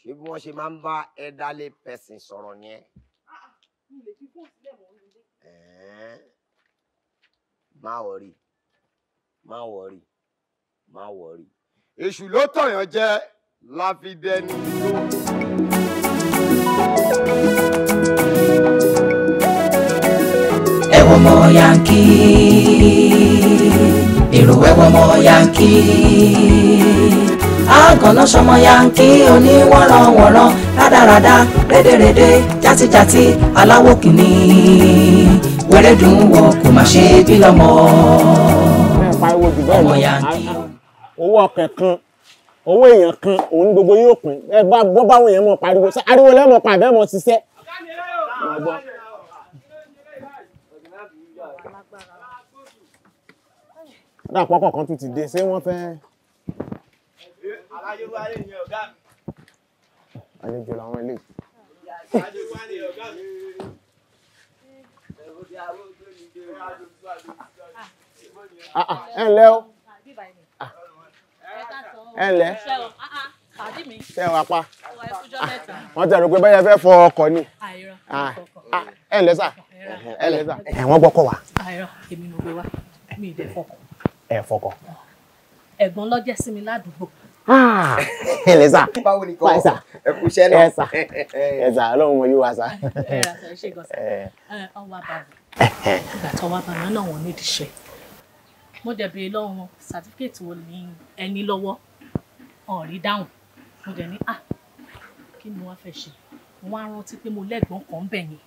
Ṣé bí wọ́n ṣe máa ń bá elderly person sọ̀rọ̀ yẹn? Mi lè fi fóònù sílẹ̀ mọ́ nílé. Má wọ̀rí. Èṣù ló tọ̀yàn jẹ láfidẹ́ni tó. Ẹ wo ọmọ Yankee, èrò ẹ wo ọmọ Yankee. Àgànná ṣọmọ Yankee oníwọ̀nranwọ̀nran rádaràda rédèrèdè játijàti aláwọ̀ kìíní wẹ́rẹ́dùn wọ kò má ṣe bí lọ́mọ. Ọmọ Yankee. Owó ọkàn kan owó èèyàn kan òun gbogbo yóò pín ẹ bá gbọ́ báwọn èèyàn mọ̀ pariwo ariwo lẹ́mọ̀ pa àbẹ́ mọ̀ ṣiṣẹ́. Dàpọ̀ kọ̀ọ̀kan tún ti dé ṣé wọ́n fẹ́. Àlejò làwọn ilé. Ẹ ǹlẹ́ o. Ẹ ǹlẹ́. Ṣé ẹ wá pa? Wọ́n tẹ̀rù pé bẹ́ẹ̀ fẹ́ fọ ọkọ̀ ni. Ẹ ǹlẹ́ sà. Ẹ ǹlẹ́ sà. Wọ́n gbọ́kọ̀ wá. Èmi mo gbé wá mi ì dẹ̀ fọkọ̀. Ẹ fọkọ̀. Ẹ̀gbọ́n ló jẹ́ sí mi ládùúgbò. Ẹ ǹlẹ́ sà. Báwo ni kò ẹ kú iṣẹ́ náà? Ẹ sà Ọlọ́run mọ yóò wá sà. Ṣé gọ́sà ọwọ́ àbàbò ìgbà tó wá bàmí náà wọ́n nídìí iṣẹ́. Mo dẹ̀ béèrè lọ́wọ́ wọn sàtífíkẹ́ẹ̀tì wo ni ẹni lọ́wọ́ ọ̀rí dáhùn. Mo dẹ̀ ní kí ni mo wá fẹ́ ṣe? Mo wá rántí pé mo lẹ́gbọ̀n kan bẹ̀ yẹn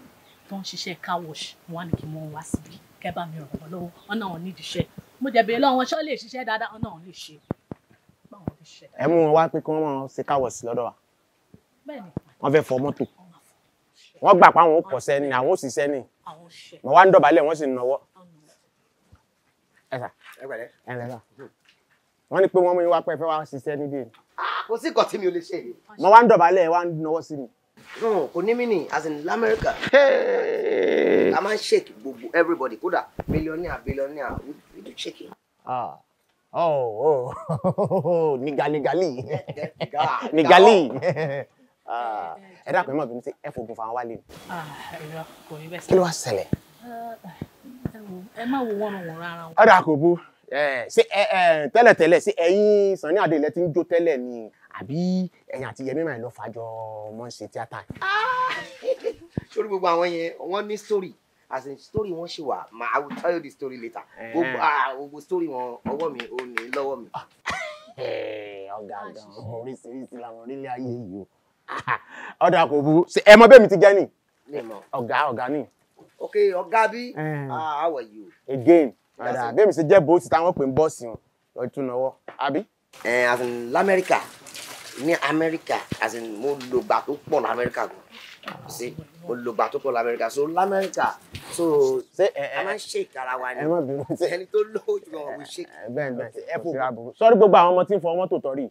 tó ń ṣiṣẹ́ car wash. Mo wá ní kí mo wá síbi kẹ́ bá mi ràn wọ́n lọ́wọ́ ọ̀nà wọn nídìí iṣẹ́. Mo dẹ̀ béèrè lọ́wọ́ wọn ṣé ó lè ṣiṣẹ́ dáadáa ọ̀nà wọn lè ṣe. Ẹ mú wọn wá pé kí wọ́n máa ṣe car wash lọ́dọ̀ wa. Bẹ́ẹ̀ni. Wọ́n fẹ́ fọ mọ́tò. Wọ́n gbà pé àwọn ò kọ́ṣẹ́ ni àwọn ò ṣiṣẹ́ ni. Mo wá ń dọ̀bálẹ̀ wọ́n sì ń nọwọ́. Ẹ sà. Ẹ lẹ́ sà. Wọ́n ní pé wọ́n mú yín wá pé ẹ fẹ́ wá ṣiṣẹ́ níbí. Kò sí nǹkan tí mi ò lè ṣe. Mo wá ń dọ̀bálẹ̀ ẹ wá ń nọwọ́ sí mi. No, kò ní mí as in l'America. A máa ń shake gbogbo everybody kódà millionaire billionaire we do shaking. Nigali. Nigali. Ẹ dákun mọ̀ bí mi ṣe ẹ fògùn fa wálé. Irọ́ kò rí bẹ́ẹ̀ sá. Kí ló wá ṣẹlẹ̀? Ẹ má wo wọ́n ràn rárá wọn. Ọ̀dà kò bú. Ṣé tẹ́lẹ̀tẹ́lẹ̀ ṣé ẹ̀yin Sunny Adé ilẹ̀ tí ń jó tẹ́lẹ̀ ni àbí ẹ̀yin àti Yẹmí máa lọ fàjọ mọ́ ṣe tíátà? Sórí gbogbo àwọn yẹn wọ́n ní story as in story wọn ṣì wà I will tell you the story later. Gbogbo story wọn ọwọ́ mi ò ní lọ́wọ́ mi. Ọ̀gá oríṣiríṣi làwọn orílẹ̀ ayé yìí o. Ọ̀dà kò bú. Ẹ mọ bẹ́ẹ̀ mi ti jẹ́ ni? Ọ̀gá ni. Okay, ọ̀gá bí? How are you? Again. Ọ̀dà bẹ́ẹ̀ mi ṣe jẹ́ bóòsì táwọn pè ń bọ́ọ̀sì wọn lọ tún náwó. Àbí? As in l'America ní America as in mo lo gbà tó pọ̀ l'America gan. See, mo lo gbà tó pọ̀ l'America so l'America so a máa ń shake ara wa ni. Ẹ má bínú. Ẹni tó lówó jù lọ we shake. Bẹ́ẹ̀ ẹ fò àbúrò. Sọ́rí gbogbo àwọn ọmọ tí ń fọ mọ́tò tọ́rì.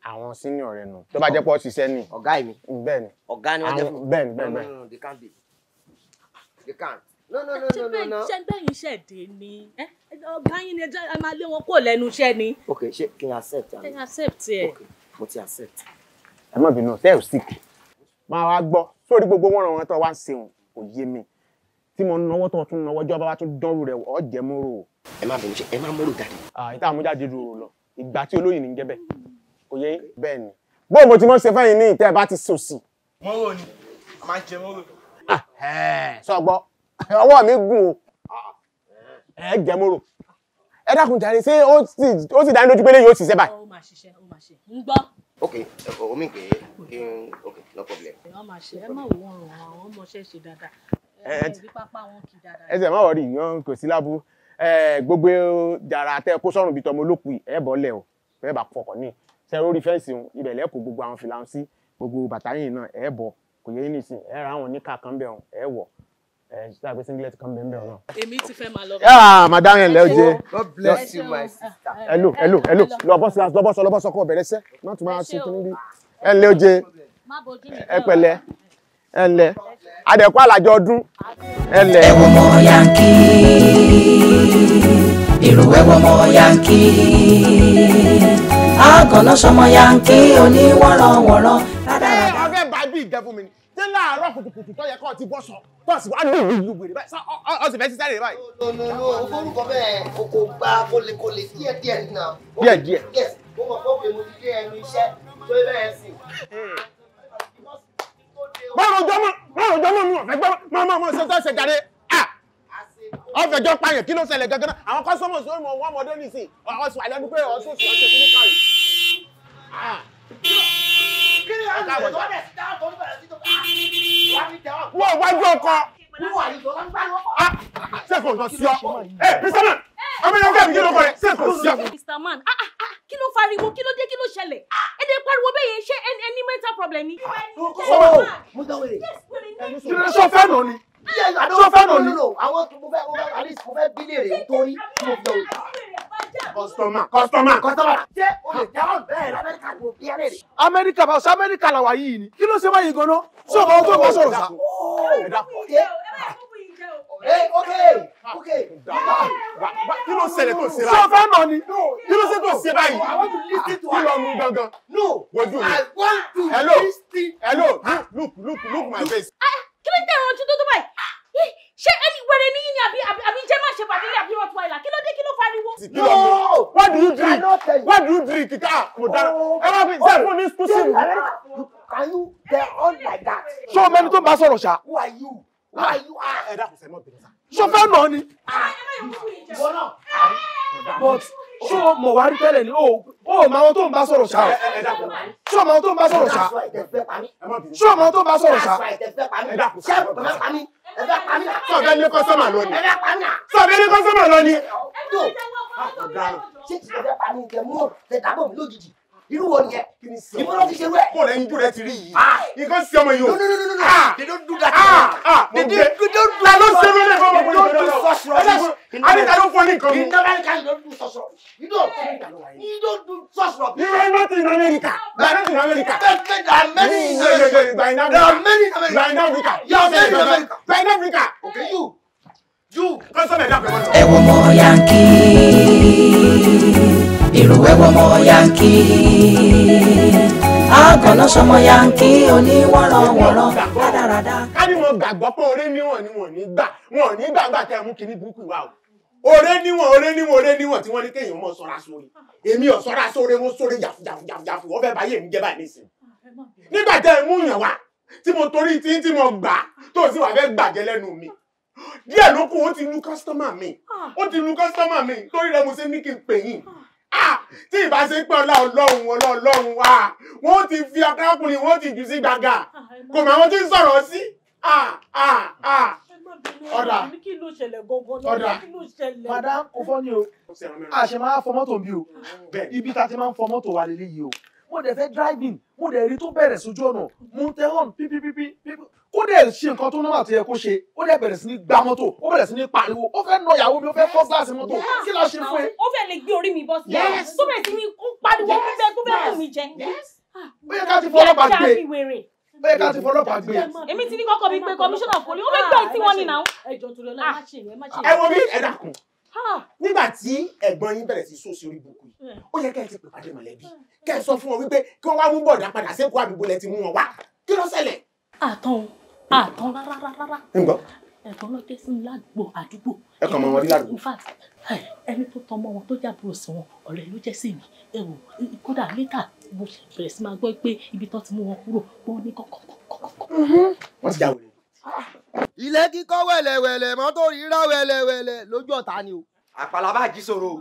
Àwọn senior rẹ̀ nù. Tó bá jẹ́ pé ó ṣiṣẹ́ ni. Ọ̀gá mi. Bẹ́ẹ̀ ni. Ọ̀gá ni wọ́n jẹ́ fún. Bẹ́ẹ̀ ni. No, they can't be. They can't. No. Ṣé bẹ́yìn ṣẹ̀dé ni? Ọ̀gá yín ni ẹ máa lé wọn kó lẹ́nu iṣẹ́ ni. Okay, ṣé kí n accept? Kí n accept ẹ. Okay, mo ti accept. Ẹ má bínú, tẹ́ ò sick. Máa wá gbọ́, sórí gbogbo wọn ràn wọn tó wá ń ṣeun kò yé mi. Tí mo náwó tó tún náwó jọba wá tún dánrù rẹ̀ ọ̀ jẹ́ mọ́rò. Ẹ má bínú, ẹ má mọ́rò jáde. Ìta àmújáde rò lọ. Ìgbà tí olóyìn ní jẹ́bẹ̀. Kò yé bẹ́ẹ̀ ni. Bó mo ti mọ́ ṣe fẹ́yìn ní ìtẹ́ bá ti sòsì. Mọ́rò ni, a máa ń jẹ mọ́rò. Sọgbọ́, ọwọ́ mi gùn o. Ẹ jẹ́ mọ́rò. Ẹ dákun jàre ṣé ó sì dá lójú pé lè yóò ṣiṣẹ́ báyìí. Ó máa ṣiṣẹ́. Ń gbọ́. Okay, omi pé okay, no problem. Ẹ má ṣe, ẹ má wo wọn ràn àwọn ọmọọṣẹ́ ṣe dáadáa. Ẹ pápá wọn kì í dáadáa. Ẹsẹ̀ má wọ̀rí yan kò sí lábú. Gbogbo jàrà tẹ kó sọ́run bí tọmọ olókùn ẹ bọ́lẹ̀ o. Bẹ́ẹ̀ bá fọkàn ní. Ṣé orí fẹ́ǹsì ibẹ̀ lẹ́kọ̀ọ́ gbogbo àwọn fìlà sí gbogbo bàtà yìí náà ẹ bọ̀ kò yẹ ní ìsìn ẹ ra àwọn oníkà kan bẹ̀ wọn ẹ wọ̀ ṣíṣe àgbẹ̀ singlet kan bẹ̀ náà. Èmi ti fẹ́ máa lọ. Madam yẹn lẹ́ oje. God bless you my sister. Hello. Lọ́bọ̀sọ kọ́ bẹ̀rẹ̀ sẹ́. Má tún máa ṣe kí níbi. Ẹ lẹ́ oje. Ẹ pẹ̀lẹ́. Ẹ lẹ́. Adẹ̀kú àlàjọ ọdún. Ẹ lẹ́. Ẹ wo ọmọ Yankee. Ìrù ẹ wo ọmọ Yankee. Àgànná ṣọmọ Yankee oníwọ̀rọ̀wọ̀rọ̀. Ọ̀fẹ́ bá bí ìjẹ́ fún mi ni. Ṣé láàárọ̀ kùtùkùtù tó yẹ kó ti bọ́ sọ? Tó sì wá ní ìlú gbèrè báyìí. Ó sì fẹ́ sí sáré báyìí. No, orúkọ bẹ́ẹ̀ o kò gba kólekóle díẹ̀ náà. Díẹ̀. Yes, mo mọ̀ fọ́ pé mo ti dé ẹnu iṣẹ́ tó bẹ́ẹ̀ sí. Báwo jọmọ mi ọ̀fẹ́ gbọ́ máa ṣe tó ṣe jáde. Ọ̀fẹ́jọ́ pààyàn kí ló ṣẹlẹ̀ gangan? Àwọn kọ́sọ́mọ̀ sórí mọ̀ wọ́n mọ̀dé nìsín. Àwọn sùn àlẹ́nu pé ọ̀ṣun ṣe kíní kárì. Wọ́n wájú ọkọ. Sẹ́kọ̀ọ́ lọ sí ọ. Mr. Man, ọmọ yẹn fẹ́ mi kí ló kọ rẹ̀? Sẹ́kọ̀ọ́ sí ọ. Mr. Man, kí ló fariwo? Kí ló dé? Kí ló ṣẹlẹ̀? Ẹ dẹ̀ pariwo bẹ́ẹ̀ yẹn ṣé any mental problem ni? Mo dáwọ́ rẹ̀. Kí ló sọ fẹ́ nù ni? Sọfẹ́ nù ni. Àwọn tó mo fẹ́ bí léèrè nítorí mo fi ọ̀rọ̀. Customer. Ṣé o lè dáhùn bẹ́ẹ̀ l'Amẹ́ríkà ni mo bí ẹ̀rẹ̀ rẹ̀? Amẹ́ríkà bá ṣe Amẹ́ríkà làwà yìí ni. Kí ló ṣe báyìí gan-an? Ṣé ọmọ tó bá sọ̀rọ̀ sá? Okay. Kí ló ṣẹlẹ̀ tó ṣe báyìí? Sọfẹ́ nù ni. Kí ló ṣe tó ṣe báyìí? I want to listen to Kí ló mú gangan? No, Wojú mi. I want to listen. Hello. Look my face. Kí ló ń tẹ̀rọ ojú tó tó báyìí? Ṣé ẹni wẹ̀rẹ̀ ní yín ni àbí jẹ́ máa ṣe pàdé ní àbí wọ́n tún àìlà? Kí ló dé? Kí ló fariwo? No! What do you drink? Ẹ máa fi ṣe fún ní exclusive. Can you get on like that? Ṣé o mẹ́ni tó ń bá sọ̀rọ̀ ṣá? Who are you? Ẹ dákun sẹ́ mọ́ bẹ̀rẹ̀ sá. Sọfẹ́ nù ni. But ṣé o mọ̀ wá rí tẹ́lẹ̀ ni? O mọ àwọn tó ń bá sọ̀rọ̀ ṣá. Ṣé o mọ àwọn tó ń bá sọ̀rọ̀ ṣá? Ṣé o mọ àwọn tó ń bá sọ̀rọ̀ ṣá? Sọ̀bẹ́ ní kọ́sọ́mà lọ ni. Sọ̀bẹ́ ní kọ́sọ́mà lọ ni. Ṣé ti fẹ́ pa mí jẹ mọ́? Ṣé dàbọ̀ mi lójijì? irú wo nìyẹn ìbọn ló ti ṣe wẹ. kó lẹ́yìn ojú rẹ ti rí yìí. nǹkan sí ọmọ yìí o. no they don't do that. They don't do that. They don't do such rubbish. Anita ló fọ ní nǹkan mu. In America you don't do such rubbish. You don't do such rubbish. You are not in America. You are not in America. There are many in America. There are many in America. You are in Africa. You are many in America. You are in Africa. Okay, you. Ẹ wo ọmọ Yankee, ìrù ẹ wo ọmọ Yankee, àgànná sọmọ Yankee oníwọ̀rọ̀wọ̀rọ̀ rádaràda. Ká ní mo gbàgbọ́ pé oore níwọ̀n ni wọ́n ní gbà wọ́n ní gbàgbà tẹ́ mú kíní burúkú wa o. Oore níwọ̀n tí wọ́n ní kéèyàn mọ̀ sọ́ra sórí. Èmi ò sọ́ra sórí mo sórí jàfùjàfù wọ́n fẹ́ báyé mi jẹ́ báyìí nísìnyí. Nígbà tẹ́ ẹ mú yàn wá tí mo torí tí mo gbà tó sì wà fẹ́ gbàjẹ́ lẹ́nu mi. Díẹ̀ ló kù ó ti lu kọ́sítọ́mà mi torí rẹ̀ mo ṣe ní kí n pè yín. Tí ìbá ṣe pé ọlọ́run wa wọ́n ti fi ọkùnrin wọ́n ti jù sí gbàgà kò mọ̀ àwọn tí ń sọ̀rọ̀ sí. Ọ̀dà madam kò fọ́ ni o a ṣe máa fọ mọ́tò bí o ibi tá a ti máa ń fọ mọ́tò wa lélẹ́yìí o mo dẹ̀ fẹ́ driving mo dẹ̀ rí tó bẹ̀rẹ̀ sójú ọ̀nà mo ń tẹ hàn pípípípí kó dẹ̀ ṣe nǹkan tó nọ́mà tó yẹ kó ṣe ó dẹ̀ bẹ̀rẹ̀ sí ní gbá mọ́tò ó bẹ̀rẹ̀ sí ní pariwo ó fẹ́ nà ìyàwó mi ó fẹ́ fọ́ gíláàsì mọ́tò kí la ṣe fún ẹ. ó fẹ́ lè gbé orí mi bọ́ sí i tó bẹ̀rẹ̀ sí ní pariwo tó fẹ́ kó mi jẹ. ó yẹ ká ti fọlọ́pàá gbé bẹ́ẹ̀ ká ti fọlọ́pàá gbé. èmi ti ní kọ́kọ́ mi pé kọmíṣánná poli ó fẹ́ gbé tí wọ́n ní náà. ẹjọ́ torí ọlá má ṣe ìwé má ṣe ìwé. Ẹ wo bí ẹ dákun nígbà tí ẹ̀gbọ́n yín bẹ̀rẹ̀ sí sóòsì orí burúkú yìí ó yẹ kẹ́ ẹ ti pè pàdé mọ̀lẹ́bí kẹ́ ẹ sọ fún wọn wípé kí wọ́n wá mú bọ̀dá padà sẹ́kọ̀ọ́ àdúgbò lẹ ti mú wọn wá kí ló ṣẹlẹ̀. àtàn rárá. ẹ̀gbọ́n ló dé sí mi ládùúgbò àdúgbò. ẹ kàn mọ wọn rí ládùúgbò. in fact ẹni tó tọmọ wọn tó jàbúrò sí wọn ọ̀rẹ́ ló jẹ́ sí mi ẹ wò kódà létà mo bẹ̀rẹ̀ sí máa gbọ́ pé ibi tó ti mú wọn kúrò wọn ní kọ́kọ́. wọ́n ti jà wẹ̀lẹ̀. ilé kíkọ́ wẹ̀lẹ̀wẹ̀lẹ̀ mọ́tò rírà wẹ̀lẹ̀wẹ̀lẹ̀ lójú ọ̀tá ni o. àpàlà bá jí sọ̀rọ̀ o.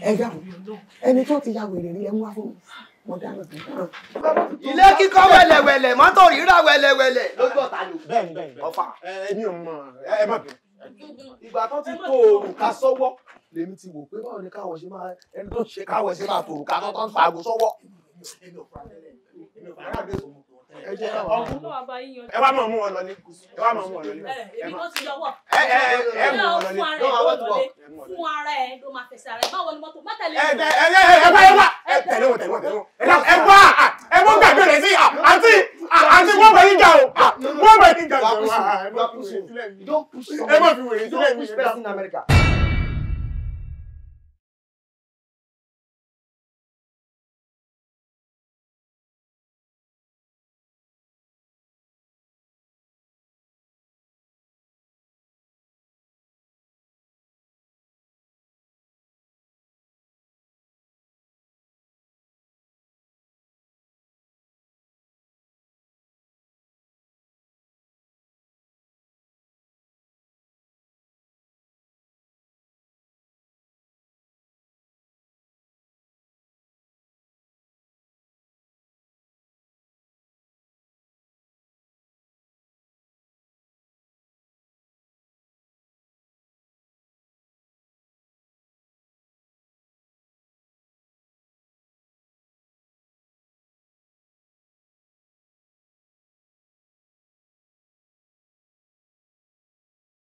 ẹ dáhùn ẹni tó ti ya wèrè rí ẹ mú wá fún mi. ilé kíkọ́ wẹ̀lẹ̀wẹ̀lẹ̀ mọ́tò rírà wẹ̀lẹ̀wẹ̀lẹ̀ lójú ọ̀tá ni o. bẹ́ẹ̀ni ọfà. ẹni ò mọ ẹ má bẹ̀rẹ̀. ìgbà tó ti tó òrùka sọ́wọ́ lèmi ti wò pé báwo ni káwọ̀ ṣe máa ẹni tó ṣe káwọ̀ ṣe máa tó òrùka tó tán fàgò sọ́wọ́. ẹ wá mọ̀ mú wọn lọlé ẹ wá mọ̀ mú wọn lọlé. èmi kan ti yọwọ́. ẹ mú wọn lọlé. fún ara ẹ ló máa fẹsẹ̀ ara ẹ báwo ni mọ́tò má tẹ̀lé. ẹ wá tẹ̀lé wọn ẹ wá ẹ mọ gbàgbé rẹ sí àǹtí wọ́n bẹ̀ níjà o wọ́n bẹ̀ níjà o ẹ má fi wèrè sílẹ̀ mi.